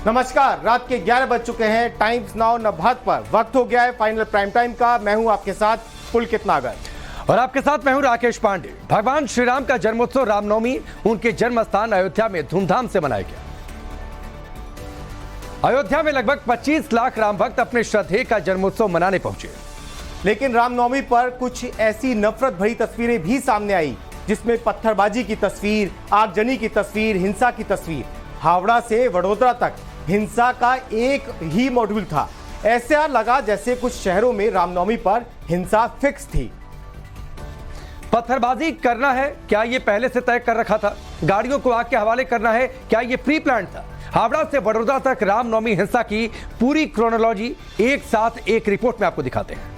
नमस्कार, रात के 11 बज चुके हैं। टाइम्स नाउ नवभारत पर वक्त हो गया है फाइनल प्राइम टाइम का। मैं हूं आपके साथ पुलकित नागर और आपके साथ मैं हूं राकेश पांडे। भगवान श्री राम का जन्मोत्सव रामनवमी उनके जन्म स्थान अयोध्या में धूमधाम से मनाया गया। अयोध्या में लगभग 25 लाख राम भक्त अपने श्रद्धेय का जन्मोत्सव मनाने पहुंचे। लेकिन रामनवमी पर कुछ ऐसी नफरत भरी तस्वीरें भी सामने आई, जिसमें पत्थरबाजी की तस्वीर, आगजनी की तस्वीर, हिंसा की तस्वीर। हावड़ा से वडोदरा तक हिंसा का एक ही मॉड्यूल था। ऐसा लगा जैसे कुछ शहरों में रामनवमी पर हिंसा फिक्स थी। पत्थरबाजी करना है, क्या ये पहले से तय कर रखा था? गाड़ियों को आग के हवाले करना है, क्या ये प्री प्लान था? हावड़ा से वडोदरा तक रामनवमी हिंसा की पूरी क्रोनोलॉजी एक साथ एक रिपोर्ट में आपको दिखाते हैं।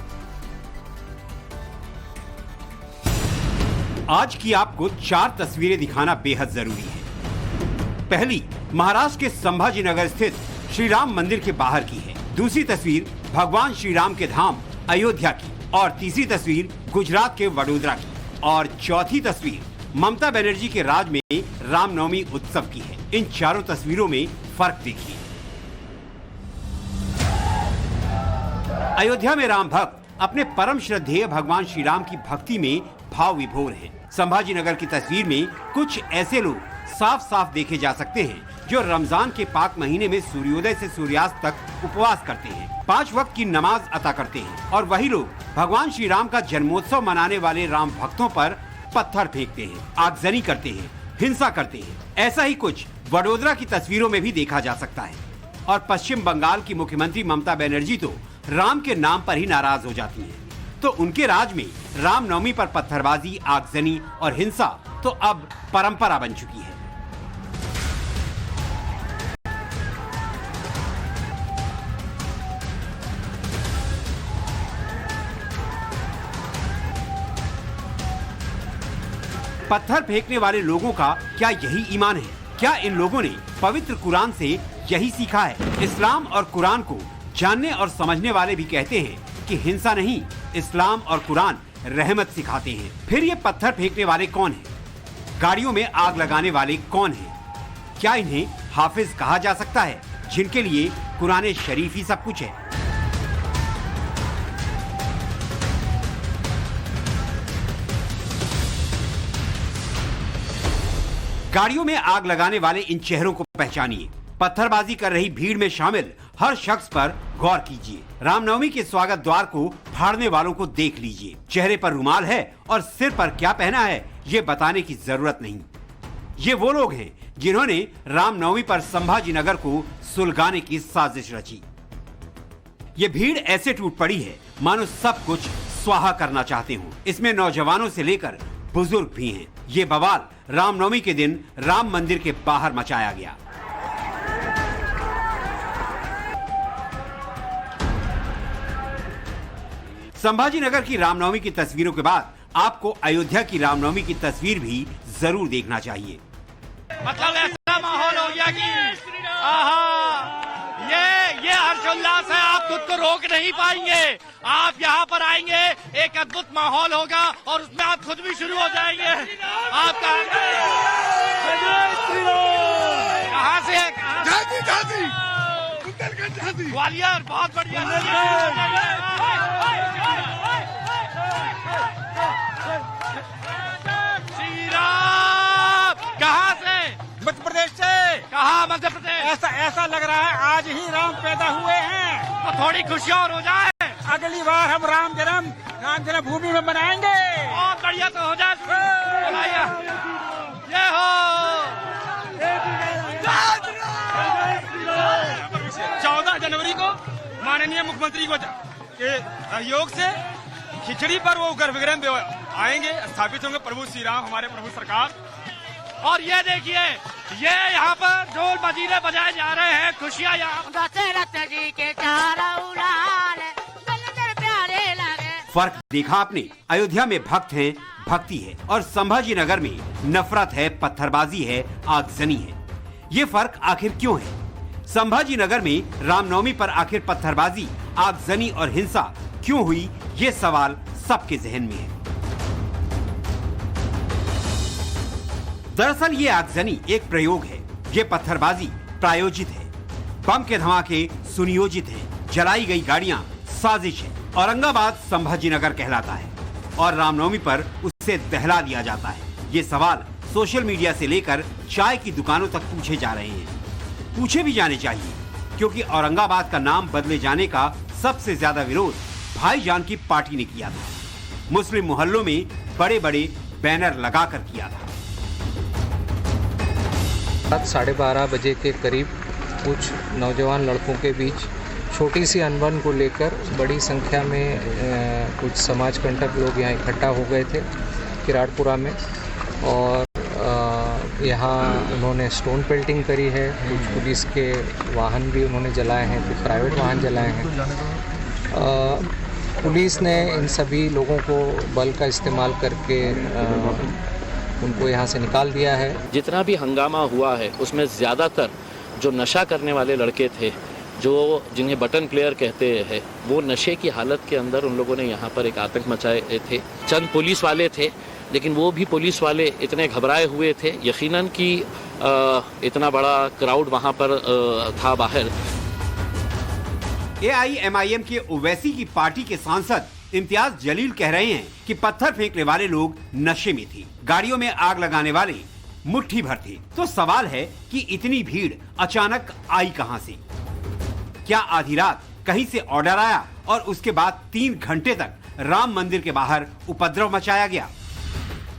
आज की आपको 4 तस्वीरें दिखाना बेहद जरूरी है। पहली महाराष्ट्र के संभाजी नगर स्थित श्री राम मंदिर के बाहर की है। दूसरी तस्वीर भगवान श्री राम के धाम अयोध्या की और तीसरी तस्वीर गुजरात के वडोदरा की और चौथी तस्वीर ममता बनर्जी के राज में रामनवमी उत्सव की है। इन चारों तस्वीरों में फर्क देखिए। अयोध्या में राम भक्त अपने परम श्रद्धेय भगवान श्री राम की भक्ति में भाव विभोर हैं। संभाजी नगर की तस्वीर में कुछ ऐसे लोग साफ साफ देखे जा सकते हैं जो रमजान के पाक महीने में सूर्योदय से सूर्यास्त तक उपवास करते हैं, 5 वक्त की नमाज अता करते हैं और वही लोग भगवान श्री राम का जन्मोत्सव मनाने वाले राम भक्तों पर पत्थर फेंकते हैं, आगजनी करते हैं, हिंसा करते हैं। ऐसा ही कुछ वडोदरा की तस्वीरों में भी देखा जा सकता है। और पश्चिम बंगाल की मुख्यमंत्री ममता बनर्जी तो राम के नाम पर ही नाराज हो जाती हैं। तो उनके राज में रामनवमी पर पत्थरबाजी, आगजनी और हिंसा तो अब परंपरा बन चुकी है। पत्थर फेंकने वाले लोगों का क्या यही ईमान है? क्या इन लोगों ने पवित्र कुरान से यही सीखा है? इस्लाम और कुरान को जानने और समझने वाले भी कहते हैं कि हिंसा नहीं, इस्लाम और कुरान रहमत सिखाते हैं। फिर ये पत्थर फेंकने वाले कौन हैं? गाड़ियों में आग लगाने वाले कौन हैं? क्या इन्हें हाफिज कहा जा सकता है, जिनके लिए कुरान शरीफ ही सब कुछ है? गाड़ियों में आग लगाने वाले इन चेहरों को पहचानिए। पत्थरबाजी कर रही भीड़ में शामिल हर शख्स पर गौर कीजिए। रामनवमी के स्वागत द्वार को फाड़ने वालों को देख लीजिए। चेहरे पर रुमाल है और सिर पर क्या पहना है ये बताने की जरूरत नहीं। ये वो लोग हैं जिन्होंने रामनवमी पर संभाजी नगर को सुलगाने की साजिश रची। ये भीड़ ऐसे टूट पड़ी है मानो सब कुछ स्वाहा करना चाहते हो। इसमें नौजवानों से लेकर बुजुर्ग भी हैं। ये बवाल रामनवमी के दिन राम मंदिर के बाहर मचाया गया। संभाजी नगर की रामनवमी की तस्वीरों के बाद आपको अयोध्या की रामनवमी की तस्वीर भी जरूर देखना चाहिए। मतलब ऐसा माहौल हो गया कि आहा, ये हर्षोल्लास है, आप खुद को रोक नहीं पाएंगे। आप यहाँ पर आएंगे, एक अद्भुत माहौल होगा और उसमें आप खुद भी शुरू हो जाएंगे। आप कहाँ से है? ग्वालियर, बहुत बढ़िया। श्री राम कहाँ से? मध्य प्रदेश से। कहाँ मध्य प्रदेश? ऐसा लग रहा है आज ही राम पैदा हुए हैं। तो थोड़ी खुशी और हो जाए। अगली बार हम राम जन्म भूमि में बनाएंगे। बहुत बढ़िया, तो हो जाए। ये हो 14 जनवरी को माननीय मुख्यमंत्री को के सहयोग से खिचड़ी पर वो गर्भगृह आएंगे, स्थापित होंगे प्रभु श्री राम, हमारे प्रभु सरकार। और ये देखिए, ये यहाँ पर ढोल मजीरे बजाए जा रहे हैं, खुशियाँ यहाँ। फर्क देखा आपने? अयोध्या में भक्त हैं, भक्ति है और संभाजी नगर में नफरत है, पत्थरबाजी है, आगजनी है। ये फर्क आखिर क्यों है? संभाजी नगर में रामनवमी पर आखिर पत्थरबाजी, आगजनी और हिंसा क्यों हुई? ये सवाल सबके जहन में है। दरअसल ये आगजनी एक प्रयोग है, ये पत्थरबाजी प्रायोजित है। बम के धमाके सुनियोजित हैं, जलाई गई गाड़ियां साजिश है। औरंगाबाद संभाजीनगर कहलाता है और रामनवमी पर उसे दहला दिया जाता है। ये सवाल सोशल मीडिया से लेकर चाय की दुकानों तक पूछे जा रहे हैं। पूछे भी जाने चाहिए, क्योंकि औरंगाबाद का नाम बदले जाने का सबसे ज्यादा विरोध भाईजान की पार्टी ने किया था। मुस्लिम मोहल्लों में बड़े बड़े बैनर लगाकर किया था। रात 12:30 बजे के करीब कुछ नौजवान लड़कों के बीच छोटी सी अनबन को लेकर बड़ी संख्या में कुछ समाज कंटक लोग यहाँ इकट्ठा हो गए थे किराड़पुरा में, और यहाँ उन्होंने स्टोन पेल्टिंग करी है। कुछ पुलिस के वाहन भी उन्होंने जलाए हैं, कुछ प्राइवेट वाहन जलाए हैं। पुलिस ने इन सभी लोगों को बल का इस्तेमाल करके उनको यहाँ से निकाल दिया है। जितना भी हंगामा हुआ है उसमें ज़्यादातर जो नशा करने वाले लड़के थे, जो जिन्हें बटन प्लेयर कहते हैं, वो नशे की हालत के अंदर उन लोगों ने यहाँ पर एक आतंक मचाए थे। चंद पुलिस वाले थे, लेकिन वो भी पुलिस वाले इतने घबराए हुए थे यकीनन कि इतना बड़ा क्राउड वहाँ पर था बाहर। AIMIM के ओवैसी की पार्टी के सांसद इम्तियाज जलील कह रहे हैं कि पत्थर फेंकने वाले लोग नशे में थे, गाड़ियों में आग लगाने वाले मुट्ठी भर थे। तो सवाल है कि इतनी भीड़ अचानक आई कहां से? क्या आधी रात कहीं से ऑर्डर आया और उसके बाद 3 घंटे तक राम मंदिर के बाहर उपद्रव मचाया गया?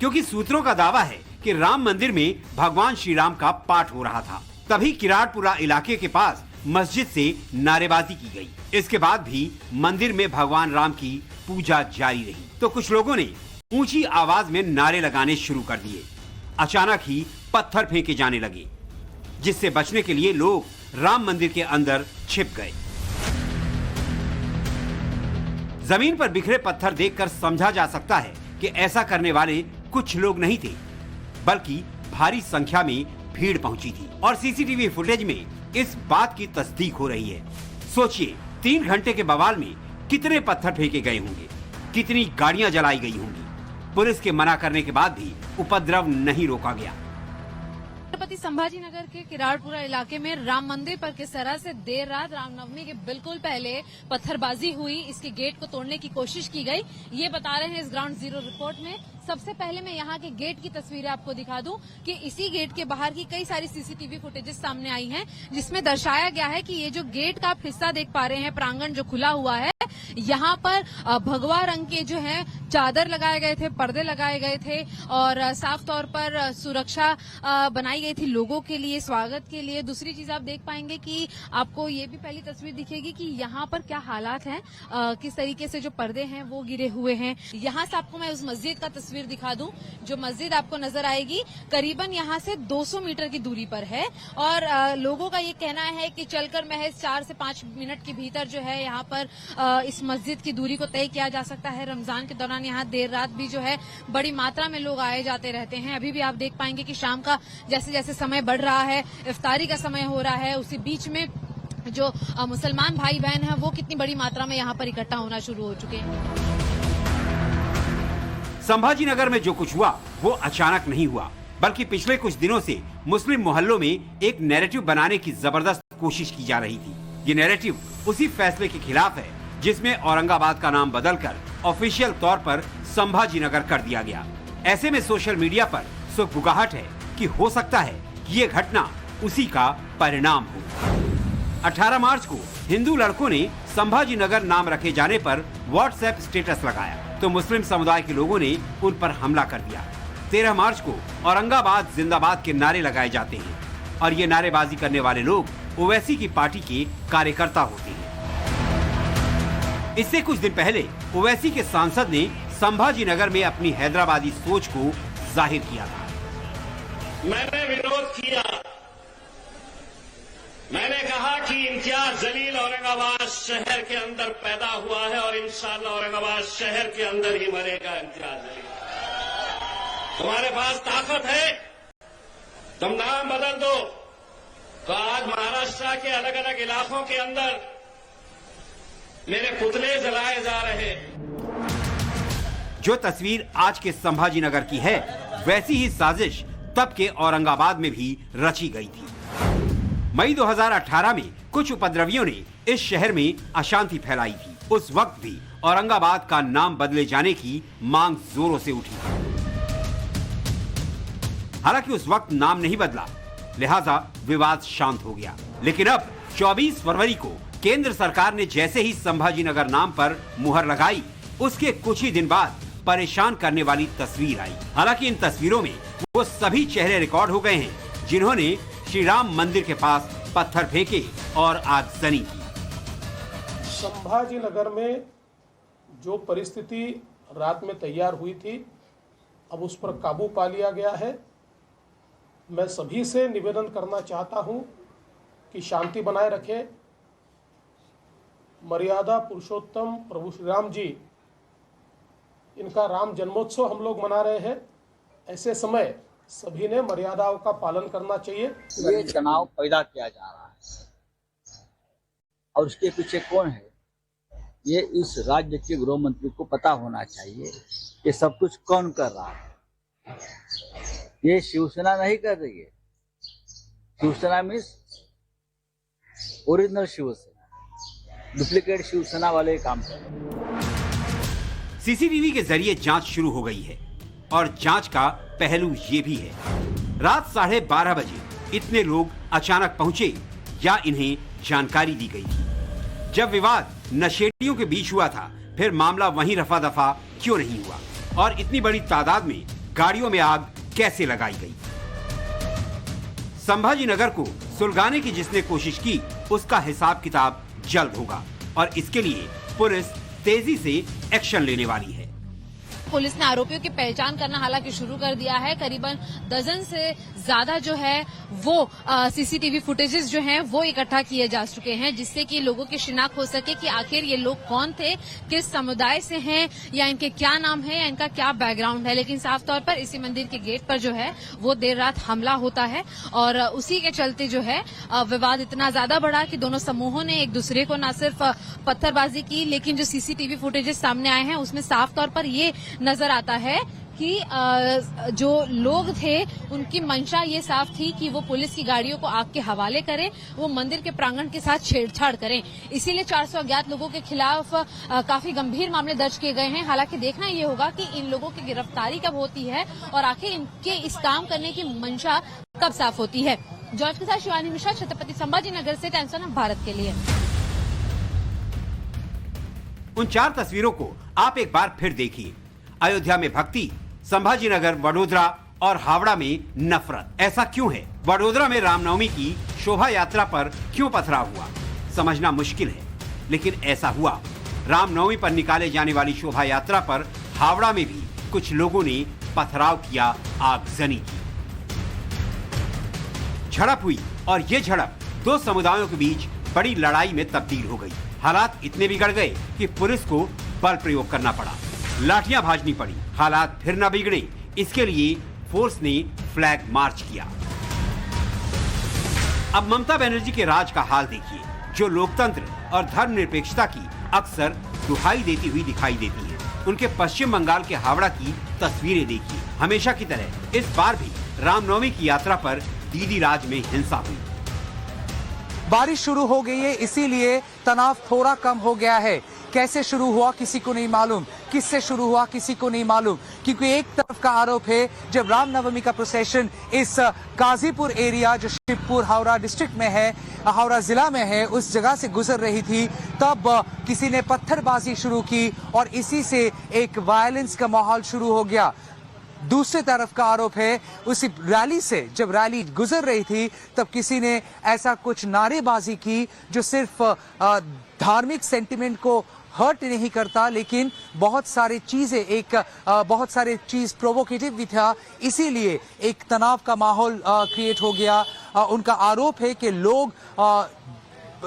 क्योंकि सूत्रों का दावा है कि राम मंदिर में भगवान श्री राम का पाठ हो रहा था, तभी किराड़पुरा इलाके के पास मस्जिद से नारेबाजी की गई। इसके बाद भी मंदिर में भगवान राम की पूजा जारी रही, तो कुछ लोगों ने ऊंची आवाज में नारे लगाने शुरू कर दिए। अचानक ही पत्थर फेंके जाने लगे, जिससे बचने के लिए लोग राम मंदिर के अंदर छिप गए। जमीन पर बिखरे पत्थर देखकर समझा जा सकता है कि ऐसा करने वाले कुछ लोग नहीं थे, बल्कि भारी संख्या में भीड़ पहुंची थी। और सीसीटीवी फुटेज में इस बात की तस्दीक हो रही है। सोचिए, 3 घंटे के बवाल में कितने पत्थर फेंके गए होंगे, कितनी गाड़ियां जलाई गई होंगी। पुलिस के मना करने के बाद भी उपद्रव नहीं रोका गया। छत्रपति संभाजीनगर के किराड़पुरा इलाके में राम मंदिर पर किस तरह से देर रात रामनवमी के बिल्कुल पहले पत्थरबाजी हुई, इसके गेट को तोड़ने की कोशिश की गई, ये बता रहे हैं इस ग्राउंड जीरो रिपोर्ट में। सबसे पहले मैं यहाँ के गेट की तस्वीरें आपको दिखा दूं कि इसी गेट के बाहर की कई सारी सीसीटीवी फुटेजेस सामने आई हैं, जिसमें दर्शाया गया है कि ये जो गेट का आप हिस्सा देख पा रहे हैं, प्रांगण जो खुला हुआ है, यहाँ पर भगवा रंग के जो है चादर लगाए गए थे, पर्दे लगाए गए थे और साफ तौर पर सुरक्षा बनाई गई थी लोगों के लिए, स्वागत के लिए। दूसरी चीज आप देख पाएंगे कि आपको ये भी पहली तस्वीर दिखेगी कि यहाँ पर क्या हालात हैं, किस तरीके से जो पर्दे हैं वो गिरे हुए हैं। यहाँ से आपको मैं उस मस्जिद का तस्वीर दिखा दूं। जो मस्जिद आपको नजर आएगी करीबन यहाँ से 200 मीटर की दूरी पर है और लोगों का ये कहना है कि चलकर महज 4 से 5 मिनट के भीतर जो है यहाँ पर इस मस्जिद की दूरी को तय किया जा सकता है। रमजान के दौरान यहाँ देर रात भी जो है बड़ी मात्रा में लोग आए जाते रहते हैं। अभी भी आप देख पाएंगे कि शाम का जैसे जैसे समय बढ़ रहा है, इफ्तारी का समय हो रहा है, उसी बीच में जो मुसलमान भाई बहन हैं वो कितनी बड़ी मात्रा में यहाँ पर इकट्ठा होना शुरू हो चुके हैं। संभाजीनगर में जो कुछ हुआ वो अचानक नहीं हुआ, बल्कि पिछले कुछ दिनों से मुस्लिम मोहल्लों में एक नैरेटिव बनाने की जबरदस्त कोशिश की जा रही थी। ये नैरेटिव उसी फैसले के खिलाफ है जिसमें औरंगाबाद का नाम बदलकर ऑफिशियल तौर पर संभाजीनगर कर दिया गया। ऐसे में सोशल मीडिया पर सुगबुगाहट है कि हो सकता है कि ये घटना उसी का परिणाम हो। 18 मार्च को हिंदू लड़कों ने संभाजीनगर नाम रखे जाने पर व्हाट्सएप स्टेटस लगाया, तो मुस्लिम समुदाय के लोगों ने उन पर हमला कर दिया। 13 मार्च को औरंगाबाद जिंदाबाद के नारे लगाए जाते हैं और ये नारेबाजी करने वाले लोग ओवैसी की पार्टी के कार्यकर्ता होते हैं। इससे कुछ दिन पहले ओवैसी के सांसद ने संभाजीनगर में अपनी हैदराबादी सोच को जाहिर किया था। मैंने विरोध किया, मैंने कहा कि इम्तियाज जलील औरंगाबाद शहर के अंदर पैदा हुआ है और इंशाअल्लाह औरंगाबाद शहर के अंदर ही मरेगा। इम्तियाज जलील, तुम्हारे पास ताकत है, तुम नाम बदल दो। तो आज महाराष्ट्र के अलग अलग इलाकों के अंदर मेरे पुतले जलाए जा रहे। जो तस्वीर आज के संभाजीनगर की है, वैसी ही साजिश तब के औरंगाबाद में भी रची गई थी। मई 2018 में कुछ उपद्रवियों ने इस शहर में अशांति फैलाई थी। उस वक्त भी औरंगाबाद का नाम बदले जाने की मांग जोरों से उठी। हालांकि उस वक्त नाम नहीं बदला, लिहाजा विवाद शांत हो गया। लेकिन अब 24 फरवरी को केंद्र सरकार ने जैसे ही संभाजीनगर नाम पर मुहर लगाई, उसके कुछ ही दिन बाद परेशान करने वाली तस्वीर आई। हालांकि इन तस्वीरों में वो सभी चेहरे रिकॉर्ड हो गए हैं जिन्होंने श्री राम मंदिर के पास पत्थर फेंके और आगजनी की। संभाजीनगर में जो परिस्थिति रात में तैयार हुई थी, अब उस पर काबू पा लिया गया है। मैं सभी से निवेदन करना चाहता हूं कि शांति बनाए रखें। मर्यादा पुरुषोत्तम प्रभु श्री राम जी, इनका राम जन्मोत्सव हम लोग मना रहे हैं। ऐसे समय सभी ने मर्यादाओं का पालन करना चाहिए। ये तनाव पैदा किया जा रहा है और उसके पीछे कौन है, ये इस राज्य के गृह मंत्री को पता होना चाहिए कि सब कुछ कौन कर रहा है। ये शिवसेना नहीं कर रही है। Shiv Sena means original Shiv Sena, duplicate Shiv Sena वाले काम कर रहे हैं। सीसीटीवी के जरिए जांच शुरू हो गई है और जांच का पहलू ये भी है, रात 12:30 बजे इतने लोग अचानक पहुंचे या इन्हें जानकारी दी गई थी। जब विवाद नशेड़ियों के बीच हुआ था, फिर मामला वहीं रफा दफा क्यों नहीं हुआ और इतनी बड़ी तादाद में गाड़ियों में आग कैसे लगाई गई? संभाजीनगर को सुलगाने की जिसने कोशिश की, उसका हिसाब किताब जल्द होगा और इसके लिए पुलिस तेजी से एक्शन लेने वाली है। पुलिस ने आरोपियों की पहचान करना हालांकि शुरू कर दिया है। करीबन डजन से ज्यादा जो है वो सीसीटीवी फुटेजेस जो हैं वो इकट्ठा किए जा चुके हैं, जिससे कि लोगों की शिनाख्त हो सके कि आखिर ये लोग कौन थे, किस समुदाय से हैं, या इनके क्या नाम है, या इनका क्या बैकग्राउंड है। लेकिन साफ तौर पर इसी मंदिर के गेट पर जो है वो देर रात हमला होता है और उसी के चलते जो है विवाद इतना ज्यादा बढ़ा कि दोनों समूहों ने एक दूसरे को न सिर्फ पत्थरबाजी की, लेकिन जो सीसीटीवी फुटेजेस सामने आए हैं उसमें साफ तौर पर ये नजर आता है कि जो लोग थे उनकी मंशा ये साफ थी कि वो पुलिस की गाड़ियों को आग के हवाले करें, वो मंदिर के प्रांगण के साथ छेड़छाड़ करें। इसीलिए 400 अज्ञात लोगों के खिलाफ काफी गंभीर मामले दर्ज किए गए हैं। हालांकि देखना ये होगा कि इन लोगों की गिरफ्तारी कब होती है और आखिर इनके इस काम करने की मंशा कब साफ होती है। जॉर्ज के साथ शिवानी मिश्रा, छत्रपति संभाजीनगर से, टाइम्स ऑफ भारत के लिए। उन 4 तस्वीरों को आप एक बार फिर देखिए। अयोध्या में भक्ति, संभाजीनगर, वडोदरा और हावड़ा में नफरत। ऐसा क्यों है? वडोदरा में रामनवमी की शोभा यात्रा पर क्यों पथराव हुआ, समझना मुश्किल है, लेकिन ऐसा हुआ। रामनवमी पर निकाले जाने वाली शोभा यात्रा पर हावड़ा में भी कुछ लोगों ने पथराव किया, आगजनी की। झड़प हुई और ये झड़प 2 समुदायों के बीच बड़ी लड़ाई में तब्दील हो गई। हालात इतने बिगड़ गए कि पुलिस को बल प्रयोग करना पड़ा, लाठियां भाजनी पड़ी। हालात फिर न बिगड़े, इसके लिए फोर्स ने फ्लैग मार्च किया। अब ममता बनर्जी के राज का हाल देखिए, जो लोकतंत्र और धर्मनिरपेक्षता की अक्सर दुहाई देती हुई दिखाई देती है। उनके पश्चिम बंगाल के हावड़ा की तस्वीरें देखिए। हमेशा की तरह इस बार भी रामनवमी की यात्रा पर दीदी राज में हिंसा हुई। बारिश शुरू हो गई है, इसीलिए तनाव थोड़ा कम हो गया है। कैसे शुरू हुआ किसी को नहीं मालूम, किससे शुरू हुआ किसी को नहीं मालूम, क्योंकि एक तरफ का आरोप है जब रामनवमी का प्रोसेशन इस काजीपुर एरिया जो शिवपुर हावड़ा डिस्ट्रिक्ट में है, हावड़ा जिला में है, उस जगह से गुजर रही थी, तब किसी ने पत्थरबाजी शुरू की और इसी से एक वायलेंस का माहौल शुरू हो गया। दूसरी तरफ का आरोप है उसी रैली से, जब रैली गुजर रही थी तब किसी ने ऐसा कुछ नारेबाजी की जो सिर्फ धार्मिक सेंटिमेंट को हर्ट नहीं करता, लेकिन बहुत सारी चीज प्रोवोकेटिव भी था, इसीलिए एक तनाव का माहौल क्रिएट हो गया। उनका आरोप है कि लोग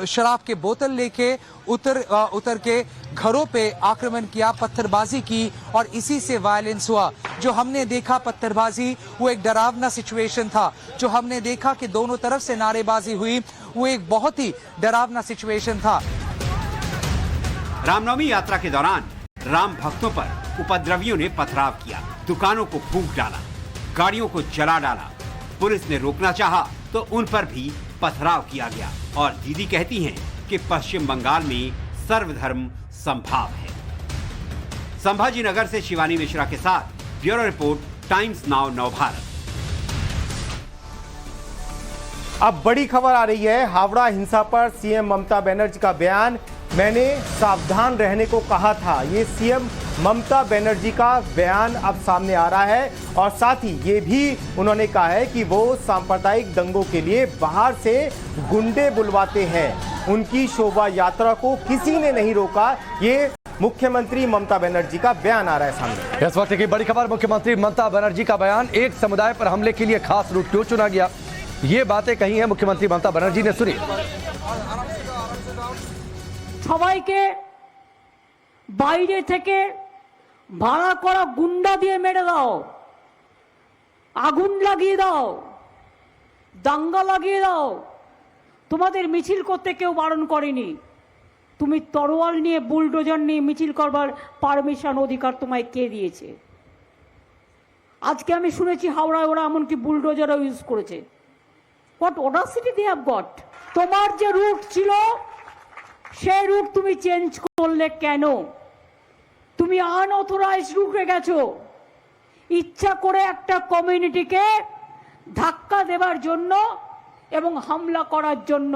शराब के बोतल लेके उतर के घरों पे आक्रमण किया, पत्थरबाजी की और इसी से वायलेंस हुआ। जो हमने देखा पत्थरबाजी, वो एक डरावना सिचुएशन था। जो हमने देखा कि दोनों तरफ से नारेबाजी हुई, वो एक बहुत ही डरावना सिचुएशन था। रामनवमी यात्रा के दौरान राम भक्तों पर उपद्रवियों ने पथराव किया, दुकानों को फूंक डाला, गाड़ियों को जला डाला। पुलिस ने रोकना चाहा तो उन पर भी पथराव किया गया और दीदी कहती हैं कि पश्चिम बंगाल में सर्वधर्म संभाव है। संभाजी नगर से शिवानी मिश्रा के साथ bureau report, times now Navbharat. अब बड़ी खबर आ रही है, हावड़ा हिंसा पर सीएम ममता बनर्जी का बयान। मैंने सावधान रहने को कहा था, ये सीएम ममता बनर्जी का बयान अब सामने आ रहा है। और साथ ही ये भी उन्होंने कहा है कि वो सांप्रदायिक दंगों के लिए बाहर से गुंडे बुलवाते हैं, उनकी शोभा यात्रा को किसी ने नहीं रोका। ये मुख्यमंत्री ममता बनर्जी का बयान आ रहा है सामने। इस वक्त की बड़ी खबर, मुख्यमंत्री ममता बनर्जी का बयान। एक समुदाय पर हमले के लिए खास रूट क्यों चुना गया, ये बातें कही है मुख्यमंत्री ममता बनर्जी ने, सुनिए। সবাইকে বাইরে থেকে ভাড়া করা গুন্ডা দিয়ে মেরে দাও, আগুন লাগিয়ে দাও, দাঙ্গা লাগিয়ে দাও। তোমাদের মিছিল করতে কেউ বারণ করেনি। তুমি তরোয়াল নিয়ে, বুলডোজার নিয়ে মিছিল করবার পারমিশন, অধিকার তোমায় কে দিয়েছে? আজকে আমি শুনেছি হাওড়ায় ওরা এমনকি বুলডোজারও ইউজ করেছে। What audacity they have got. তোমার যে রুট ছিল সেই রুট তুমি চেঞ্জ করলে কেন? তুমি আনঅথরাইজড রুটে গেছো, ইচ্ছা করে একটা কমিউনিটিকে ধাক্কা দেবার জন্য এবং হামলা করার জন্য।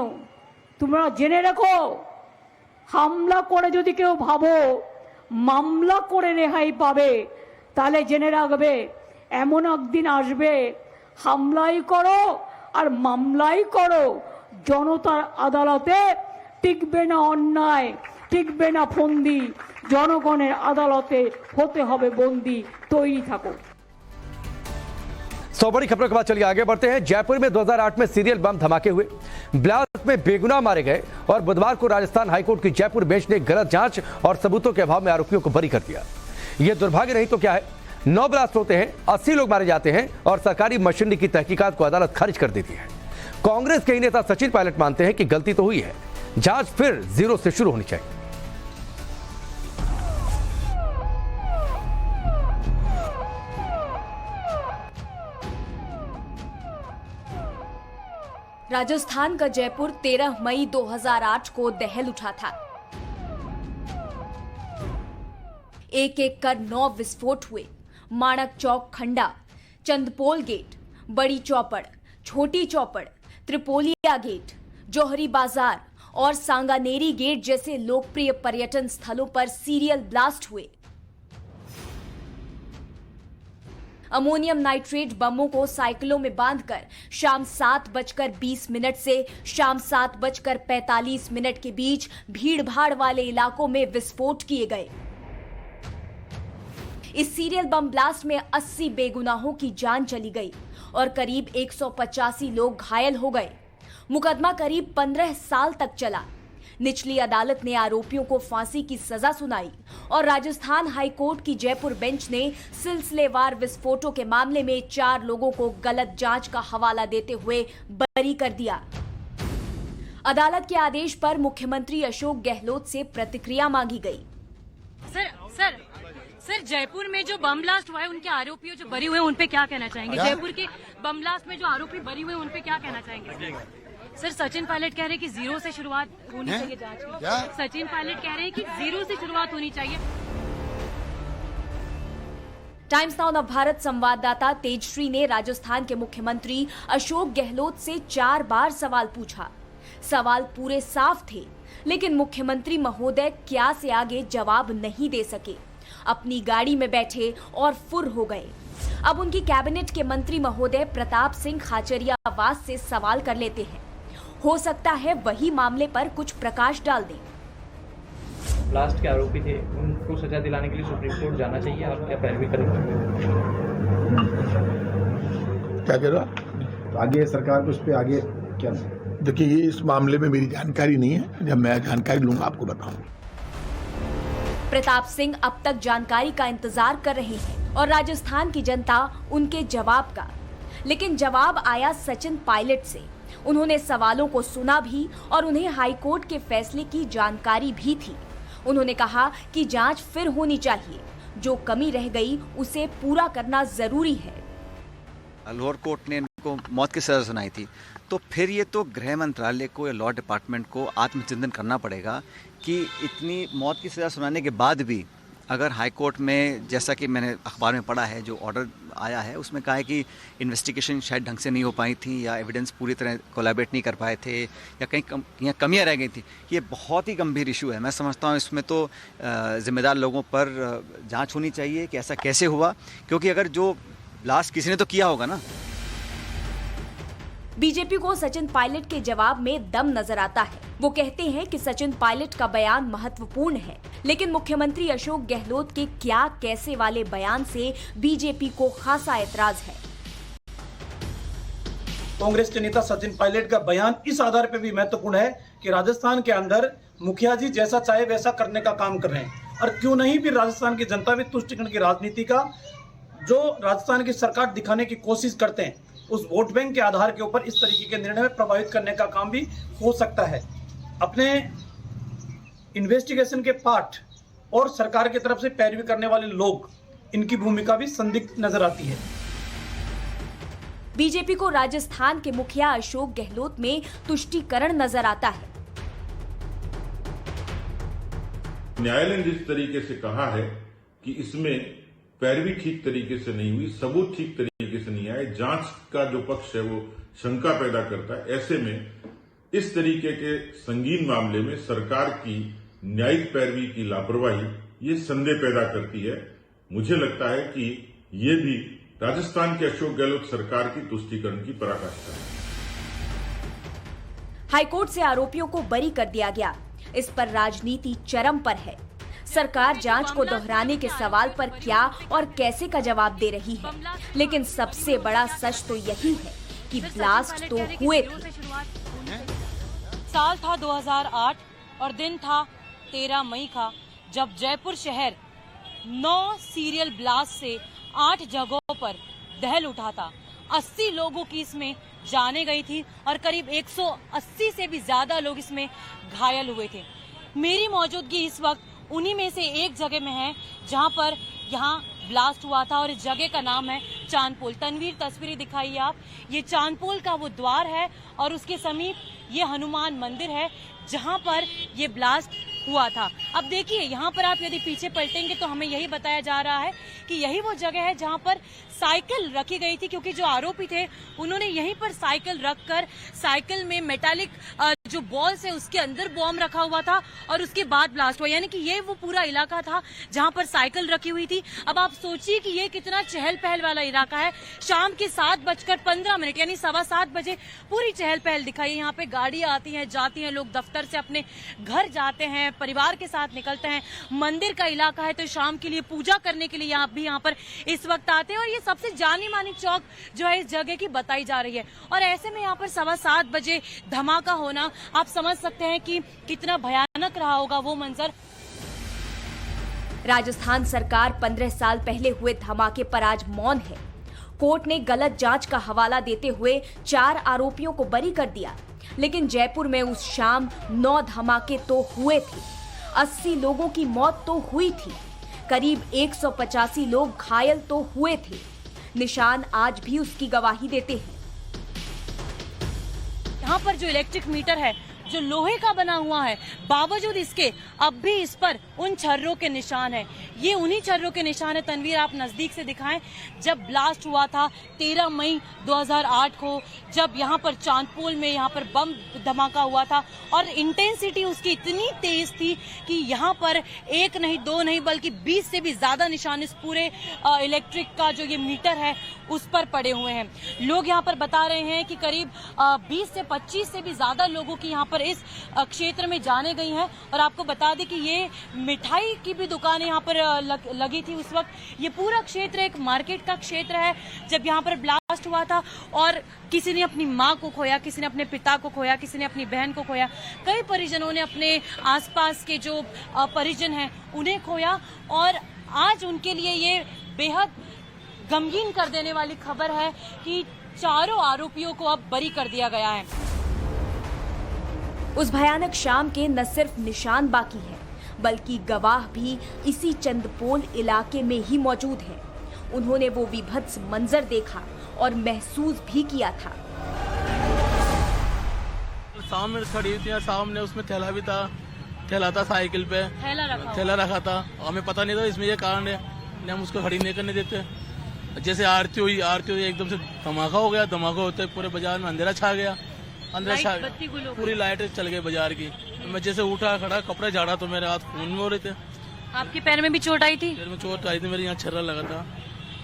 তোমরা জেনে রাখো, হামলা করে যদি কেউ ভাবো মামলা করে রেহাই পাবে, তাহলে জেনে রাখবে এমন একদিন আসবে, হামলাই করো আর মামলাই করো, জনতার আদালতে টিকবে না অন্যায়, টিকবে না ফন্দি, জনগণের আদালতে হতে হবে বন্দি। তৈরি থাকো। सौ बड़ी खबरों के बाद चलिए आगे बढ़ते हैं। जयपुर में 2008 में सीरियल बम धमाके हुए, ब्लास्ट में बेगुनाह मारे गए और बुधवार को राजस्थान हाईकोर्ट की जयपुर बेंच ने गलत जांच और सबूतों के अभाव में आरोपियों को बरी कर दिया। यह दुर्भाग्य नहीं तो क्या है, 9 ब्लास्ट होते हैं, 80 लोग मारे जाते हैं और सरकारी मशीनरी की तहकीकात को अदालत खारिज कर देती है। कांग्रेस के ही नेता सचिन पायलट मानते हैं कि गलती तो हुई है, जांच फिर जीरो से शुरू होनी चाहिए। राजस्थान का जयपुर 13 मई 2008 को दहल उठा था। एक एक कर 9 विस्फोट हुए। माणक चौक खंडा, चंदपोल गेट, बड़ी चौपड़, छोटी चौपड़, त्रिपोलिया गेट, जौहरी बाजार और सांगानेरी गेट जैसे लोकप्रिय पर्यटन स्थलों पर सीरियल ब्लास्ट हुए। अमोनियम नाइट्रेट बमों को साइकिलों में बांधकर शाम 7:20 से शाम 7:45 के बीच भीड़-भाड़ वाले इलाकों में विस्फोट किए गए। इस सीरियल बम ब्लास्ट में 80 बेगुनाहों की जान चली गई और करीब 185 लोग घायल हो गए। मुकदमा करीब 15 साल तक चला। निचली अदालत ने आरोपियों को फांसी की सजा सुनाई और राजस्थान हाईकोर्ट की जयपुर बेंच ने सिलसिलेवार विस्फोटों के मामले में 4 लोगों को गलत जांच का हवाला देते हुए बरी कर दिया। अदालत के आदेश पर मुख्यमंत्री अशोक गहलोत से प्रतिक्रिया मांगी गई। सर जयपुर में जो बम ब्लास्ट हुआ है, उनके आरोपियों जो बरी हुए उन पे क्या कहना चाहेंगे? जयपुर के बम ब्लास्ट में जो आरोपी बरी हुए उन पे क्या कहना चाहेंगे? सर सचिन पायलट कह रहे हैं कि जीरो से शुरुआत होनी चाहिए जांच की। सचिन पायलट कह रहे हैं कि जीरो से शुरुआत होनी चाहिए। टाइम्स नाउ नवभारत संवाददाता तेजश्री ने राजस्थान के मुख्यमंत्री अशोक गहलोत से 4 बार सवाल पूछा। सवाल पूरे साफ थे, लेकिन मुख्यमंत्री महोदय क्या से आगे जवाब नहीं दे सके। अपनी गाड़ी में बैठे और फुर हो गए। अब उनकी कैबिनेट के मंत्री महोदय प्रताप सिंह खाचरियावास से सवाल कर लेते हैं। हो सकता है वही मामले पर कुछ प्रकाश डाल दें। ब्लास्ट के आरोपी थे, उनको सजा दिलाने के लिए सुप्रीम कोर्ट जाना चाहिए। आप क्या पैरवी करेंगे? क्या कह रहे हो? तो आगे सरकार को उस पर आगे क्या? देखिए, ये इस मामले में मेरी जानकारी नहीं है। जब मैं जानकारी लूंगा आपको बताऊंगा। प्रताप सिंह अब तक जानकारी का इंतजार कर रहे हैं और राजस्थान की जनता उनके जवाब का। लेकिन जवाब आया सचिन पायलट से। उन्होंने सवालों को सुना भी और उन्हें हाईकोर्ट के फैसले की जानकारी भी थी। उन्होंने कहा कि जांच फिर होनी चाहिए, जो कमी रह गई उसे पूरा करना जरूरी है। लोअर कोर्ट ने इनको मौत की सजा सुनाई थी, तो फिर ये तो गृह मंत्रालय को या लॉ डिपार्टमेंट को आत्मचिंतन करना पड़ेगा कि इतनी मौत की सज़ा सुनाने के बाद भी अगर हाई कोर्ट में, जैसा कि मैंने अखबार में पढ़ा है, जो ऑर्डर आया है उसमें कहा है कि इन्वेस्टिगेशन शायद ढंग से नहीं हो पाई थी या एविडेंस पूरी तरह कोलैबोरेट नहीं कर पाए थे या कहीं कमियां रह गई थी। ये बहुत ही गंभीर इशू है। मैं समझता हूँ इसमें तो जिम्मेदार लोगों पर जांच होनी चाहिए कि ऐसा कैसे हुआ, क्योंकि अगर जो ब्लास्ट किसी ने तो किया होगा ना। बीजेपी को सचिन पायलट के जवाब में दम नजर आता है। वो कहते हैं कि सचिन पायलट का बयान महत्वपूर्ण है, लेकिन मुख्यमंत्री अशोक गहलोत के क्या कैसे वाले बयान से बीजेपी को खासा ऐतराज है। कांग्रेस के नेता सचिन पायलट का बयान इस आधार पर भी महत्वपूर्ण है कि राजस्थान के अंदर मुखिया जी जैसा चाहे वैसा करने का काम कर रहे हैं, और क्यों नहीं भी राजस्थान की जनता भी तुष्टिकरण की राजनीति का जो राजस्थान की सरकार दिखाने की कोशिश करते हैं, उस वोट बैंक के आधार के ऊपर इस तरीके के निर्णय में प्रभावित करने का काम भी हो सकता है। अपने इन्वेस्टिगेशन के पार्ट और सरकार की तरफ से पैरवी करने वाले लोग, इनकी भूमिका भी संदिग्ध नजर आती है। बीजेपी को राजस्थान के मुखिया अशोक गहलोत में तुष्टीकरण नजर आता है। न्यायालय ने जिस तरीके से कहा है कि इसमें पैरवी ठीक तरीके से नहीं हुई, सबूत ठीक तरीके से नहीं आए, जांच का जो पक्ष है वो शंका पैदा करता है, ऐसे में इस तरीके के संगीन मामले में सरकार की न्यायिक पैरवी की लापरवाही ये संदेह पैदा करती है। मुझे लगता है कि ये भी राजस्थान के अशोक गहलोत सरकार की तुष्टीकरण की पराकाष्ठा है। हाईकोर्ट से आरोपियों को बरी कर दिया गया। इस पर राजनीति चरम पर है। सरकार जांच को दोहराने के सवाल पर क्या और कैसे का जवाब दे रही है, लेकिन सबसे बड़ा सच तो यही है कि ब्लास्ट तो हुए थे। साल था 2008 और दिन था 13 मई का, जब जयपुर शहर 9 सीरियल ब्लास्ट से 8 जगहों पर दहल उठा था। 80 लोगों की इसमें जाने गई थी और करीब 180 से भी ज्यादा लोग इसमें घायल हुए थे। मेरी मौजूदगी इस वक्त उन्हीं में से एक जगह में है जहां पर यहाँ ब्लास्ट हुआ था, और इस जगह का नाम है चांदपोल। तनवीर तस्वीरें दिखाइए आप। ये चांदपोल का वो द्वार है और उसके समीप ये हनुमान मंदिर है जहां पर ये ब्लास्ट हुआ था। अब देखिए यहाँ पर आप यदि पीछे पलटेंगे तो हमें यही बताया जा रहा है कि यही वो जगह है जहाँ पर साइकिल रखी गई थी, क्योंकि जो आरोपी थे उन्होंने यहीं पर साइकिल रखकर साइकिल में मेटालिक जो बॉल्स है उसके अंदर बॉम्ब रखा हुआ था और उसके बाद ब्लास्ट हुआ। यानी कि ये वो पूरा इलाका था जहाँ पर साइकिल रखी हुई थी। अब आप सोचिए कि ये कितना चहल पहल वाला इलाका है। शाम के 7:15 यानी 7:15 बजे पूरी चहल पहल दिखाई। यहाँ पे गाड़ियां आती हैं जाती हैं, लोग दफ्तर से अपने घर जाते हैं, परिवार के साथ निकलते हैं। मंदिर का इलाका है तो शाम के लिए पूजा करने के लिए आप भी यहाँ पर इस वक्त आते हैं, और ये सबसे जानी मानी चौक जो है इस जगह की बताई जा रही है। और ऐसे में यहाँ पर 7:15 बजे धमाका होना, आप समझ सकते हैं कि कितना भयानक रहा होगा वो मंजर। राजस्थान सरकार 15 साल पहले हुए धमाके पर आज मौन है। कोर्ट ने गलत जांच का हवाला देते हुए 4 आरोपियों को बरी कर दिया, लेकिन जयपुर में उस शाम 9 धमाके तो हुए थे, 80 लोगों की मौत तो हुई थी, करीब 185 लोग घायल तो हुए थे। निशान आज भी उसकी गवाही देते हैं। यहाँ पर जो इलेक्ट्रिक मीटर है जो लोहे का बना हुआ है, बावजूद इसके अब भी इस पर उन छर्रों के निशान है। ये उन्हीं छर्रों के निशान है। तनवीर आप नजदीक से दिखाएं। जब ब्लास्ट हुआ था 13 मई 2008 को, जब यहाँ पर चांदपोल में यहाँ पर बम धमाका हुआ था, और इंटेंसिटी उसकी इतनी तेज थी कि यहाँ पर 1 नहीं 2 नहीं बल्कि 20 से भी ज्यादा निशान इस पूरे इलेक्ट्रिक का जो ये मीटर है उस पर पड़े हुए हैं। लोग यहाँ पर बता रहे हैं कि करीब 20 से 25 से भी ज्यादा लोगों की यहाँ पर इस क्षेत्र में जाने गई हैं। और आपको बता दें कि ये मिठाई की भी दुकानें यहाँ पर लगी थी उस वक्त। ये पूरा क्षेत्र एक मार्केट का क्षेत्र है जब यहाँ पर ब्लास्ट हुआ था, और किसी ने अपनी माँ को खोया, किसी ने अपने पिता को खोया, किसी ने अपनी बहन को खोया, कई परिजनों ने अपने आसपास के जो परिजन हैं उन्हें खोया। और आज उनके लिए ये बेहद गमगीन कर देने वाली खबर है कि 4 आरोपियों को अब बरी कर दिया गया है। उस भयानक शाम के न सिर्फ निशान बाकी हैं, बल्कि गवाह भी इसी चंदपोल इलाके में ही मौजूद हैं। उन्होंने वो विभत्स मंजर देखा और महसूस भी किया था। सामने खड़ी थी, सामने उसमें थैला भी था, थैला था साइकिल पे, थैला रखा था। हमें पता नहीं था इसमें ये कारण है, हम उसको खड़ी नहीं करने देते। जैसे आरती हुई एकदम से धमाका हो गया। धमाका होते पूरे बाजार में अंधेरा छा गया, पूरी लाइट चल गई बाजार की। मैं जैसे उठा खड़ा कपड़े झाड़ा तो मेरे हाथ खून में हो रहे थे। आपके पैर में भी चोट आई थी? पैर में चोट आई थी, मेरे यहाँ छर्रा लगा था।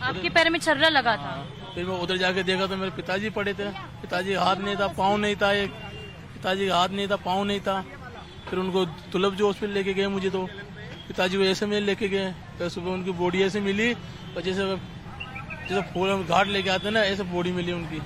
आपके पैर में छर्रा लगा था? फिर मैं उधर जाके देखा तो मेरे पिताजी पड़े थे। पिताजी हाथ नहीं था, पाँव नहीं था, एक पिताजी का हाथ नहीं था, पाँव नहीं था। फिर उनको तुलब जो हॉस्पिटल लेके गए, मुझे तो पिताजी को ऐसे में लेके गए। फिर सुबह उनकी बॉडी ऐसे मिली, और जैसे फूल घाट लेके आते ना, ऐसे बॉडी मिली उनकी।